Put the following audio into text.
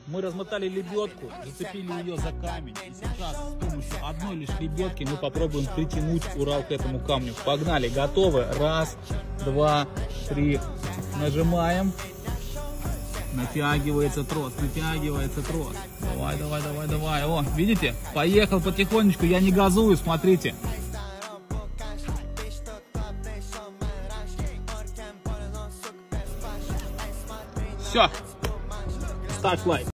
Мы размотали лебедку, зацепили ее за камень. И сейчас с помощью одной лишь лебедки мы попробуем притянуть Урал к этому камню. Погнали, готовы? Раз, два, три. Нажимаем. Натягивается трос, натягивается трос. Давай, давай, давай, давай. О, видите? Поехал потихонечку, я не газую, смотрите. Все. Ставь лайк.